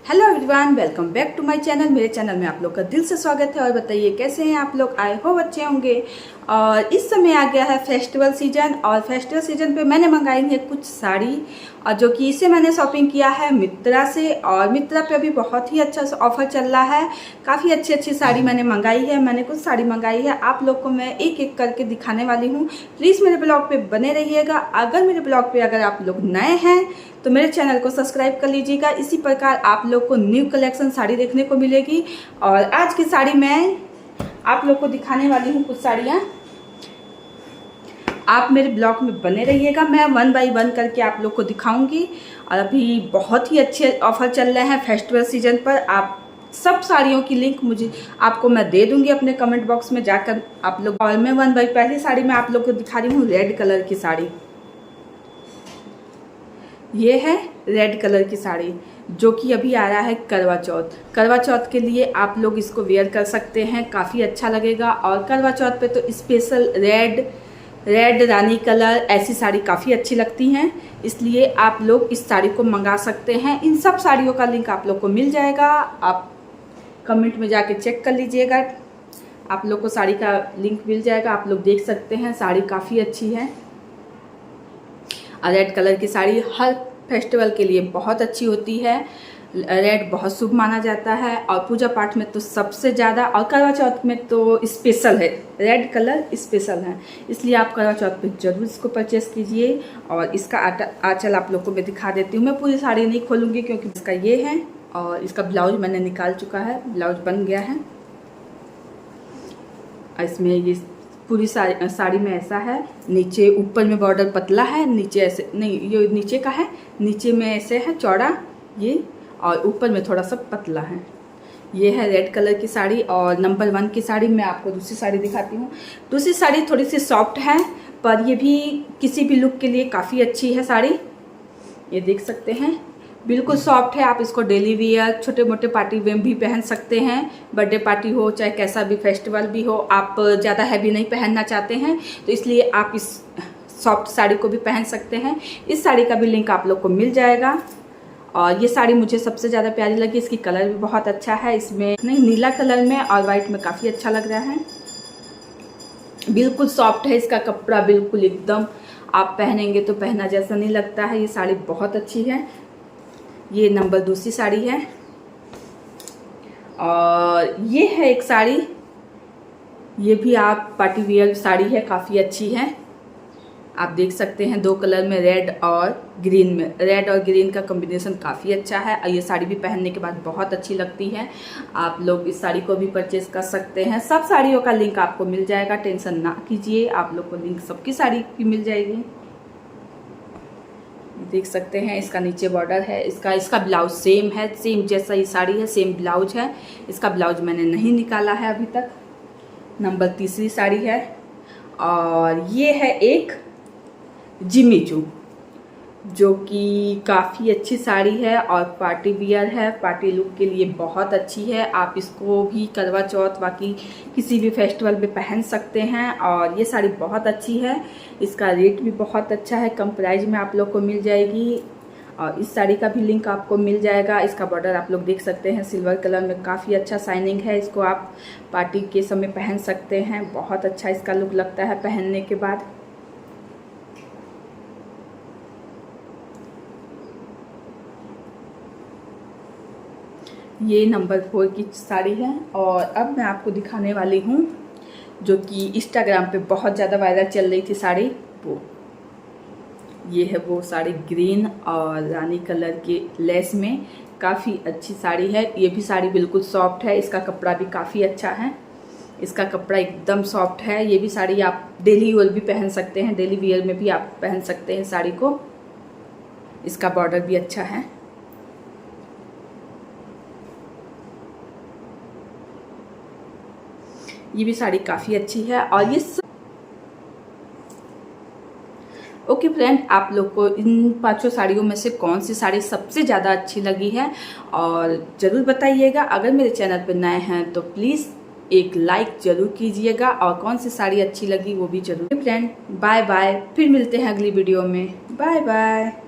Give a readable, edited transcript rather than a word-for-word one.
Hello everyone, welcome back to my channel. मेरे channel में आप लोग का दिल से स्वागत है। और बताइए कैसे हैं आप लोग। आई होप अच्छे होंगे। और इस समय आ गया है फेस्टिवल सीजन, और फेस्टिवल सीजन पे मैंने मंगाई है कुछ साड़ी, और जो कि इसे मैंने शॉपिंग किया है मित्रा से। और मित्रा पे अभी बहुत ही अच्छा ऑफर चल रहा है। काफ़ी अच्छी अच्छी साड़ी मैंने मंगाई है। मैंने कुछ साड़ी मंगाई है, आप लोग को मैं एक एक करके दिखाने वाली हूँ। प्लीज़ मेरे ब्लॉग पे बने रहिएगा। अगर मेरे ब्लॉग पे अगर आप लोग नए हैं तो मेरे चैनल को सब्सक्राइब कर लीजिएगा। इसी प्रकार आप लोग को न्यू कलेक्शन साड़ी देखने को मिलेगी। और आज की साड़ी मैं आप लोग को दिखाने वाली हूँ कुछ साड़ियाँ। आप मेरे ब्लॉग में बने रहिएगा, मैं वन बाय वन करके आप लोग को दिखाऊंगी। और अभी बहुत ही अच्छे ऑफर चल रहे हैं फेस्टिवल सीजन पर। आप सब साड़ियों की लिंक मुझे आपको मैं दे दूंगी अपने कमेंट बॉक्स में जाकर आप लोग। और मैं वन बाय पहली साड़ी में आप लोग को दिखा रही हूँ रेड कलर की साड़ी। ये है रेड कलर की साड़ी जो कि अभी आ रहा है करवा चौथ। करवा चौथ के लिए आप लोग इसको वेयर कर सकते हैं, काफ़ी अच्छा लगेगा। और करवा चौथ पे तो स्पेशल रेड रानी कलर ऐसी साड़ी काफ़ी अच्छी लगती हैं, इसलिए आप लोग इस साड़ी को मंगा सकते हैं। इन सब साड़ियों का लिंक आप लोग को मिल जाएगा, आप कमेंट में जाके चेक कर लीजिएगा। आप लोग को साड़ी का लिंक मिल जाएगा, आप लोग देख सकते हैं। साड़ी काफ़ी अच्छी है। रेड कलर की साड़ी हर फेस्टिवल के लिए बहुत अच्छी होती है। रेड बहुत शुभ माना जाता है, और पूजा पाठ में तो सबसे ज़्यादा, और करवा चौथ में तो स्पेशल है। रेड कलर स्पेशल है, इसलिए आप करवा चौथ पे जरूर इसको परचेस कीजिए। और इसका आंचल आप लोग को मैं दिखा देती हूँ। मैं पूरी साड़ी नहीं खोलूँगी क्योंकि इसका ये है, और इसका ब्लाउज मैंने निकाल चुका है, ब्लाउज बन गया है। इसमें ये पूरी साड़ी में ऐसा है। नीचे ऊपर में बॉर्डर पतला है, नीचे ऐसे नहीं, ये नीचे का है, नीचे में ऐसे है चौड़ा ये, और ऊपर में थोड़ा सा पतला है। ये है रेड कलर की साड़ी। और नंबर 1 की साड़ी मैं आपको दूसरी साड़ी दिखाती हूँ। दूसरी साड़ी थोड़ी सी सॉफ्ट है, पर ये भी किसी भी लुक के लिए काफ़ी अच्छी है साड़ी। ये देख सकते हैं, बिल्कुल सॉफ्ट है। आप इसको डेली वियर, छोटे मोटे पार्टी वेयर भी पहन सकते हैं। बर्थडे पार्टी हो चाहे कैसा भी फेस्टिवल भी हो, आप ज़्यादा हैवी नहीं पहनना चाहते हैं तो इसलिए आप इस सॉफ्ट साड़ी को भी पहन सकते हैं। इस साड़ी का भी लिंक आप लोग को मिल जाएगा। और ये साड़ी मुझे सबसे ज़्यादा प्यारी लगी। इसकी कलर भी बहुत अच्छा है, इसमें नहीं नीला कलर में और वाइट में काफ़ी अच्छा लग रहा है। बिल्कुल सॉफ्ट है, इसका कपड़ा बिल्कुल एकदम आप पहनेंगे तो पहना जैसा नहीं लगता है। ये साड़ी बहुत अच्छी है। ये नंबर 2 साड़ी है। और ये है एक साड़ी, ये भी आप पार्टी वियर साड़ी है, काफ़ी अच्छी है। आप देख सकते हैं 2 कलर में, रेड और ग्रीन में। रेड और ग्रीन का कॉम्बिनेशन काफ़ी अच्छा है, और ये साड़ी भी पहनने के बाद बहुत अच्छी लगती है। आप लोग इस साड़ी को भी परचेज कर सकते हैं। सब साड़ियों का लिंक आपको मिल जाएगा, टेंशन ना कीजिए, आप लोग को लिंक सबकी साड़ी की मिल जाएगी। देख सकते हैं, इसका नीचे बॉर्डर है, इसका ब्लाउज सेम है, सेम जैसा ये साड़ी है सेम ब्लाउज है। इसका ब्लाउज मैंने नहीं निकाला है अभी तक। नंबर 3 साड़ी है। और ये है एक जिमीचू, जो कि काफ़ी अच्छी साड़ी है और पार्टी वियर है, पार्टी लुक के लिए बहुत अच्छी है। आप इसको भी करवा चौथ बाकी किसी भी फेस्टिवल पे पहन सकते हैं। और ये साड़ी बहुत अच्छी है, इसका रेट भी बहुत अच्छा है, कम प्राइस में आप लोग को मिल जाएगी। और इस साड़ी का भी लिंक आपको मिल जाएगा। इसका बॉर्डर आप लोग देख सकते हैं, सिल्वर कलर में काफ़ी अच्छा शाइनिंग है। इसको आप पार्टी के समय पहन सकते हैं, बहुत अच्छा इसका लुक लगता है पहनने के बाद। ये नंबर 4 की साड़ी है। और अब मैं आपको दिखाने वाली हूँ जो कि इंस्टाग्राम पे बहुत ज़्यादा वायरल चल रही थी साड़ी, वो ये है वो साड़ी। ग्रीन और रानी कलर के लेस में काफ़ी अच्छी साड़ी है। ये भी साड़ी बिल्कुल सॉफ्ट है, इसका कपड़ा भी काफ़ी अच्छा है, इसका कपड़ा एकदम सॉफ्ट है। ये भी साड़ी आप डेली वेयर भी पहन सकते हैं, डेली वियर में भी आप पहन सकते हैं साड़ी को। इसका बॉर्डर भी अच्छा है। ये भी साड़ी काफ़ी अच्छी है। और ये ओके फ्रेंड, आप लोग को इन 5 साड़ियों में से कौन सी साड़ी सबसे ज़्यादा अच्छी लगी है और ज़रूर बताइएगा। अगर मेरे चैनल पर नए हैं तो प्लीज़ एक लाइक ज़रूर कीजिएगा, और कौन सी साड़ी अच्छी लगी वो भी ज़रूर। फ्रेंड बाय बाय, फिर मिलते हैं अगली वीडियो में। Bye bye.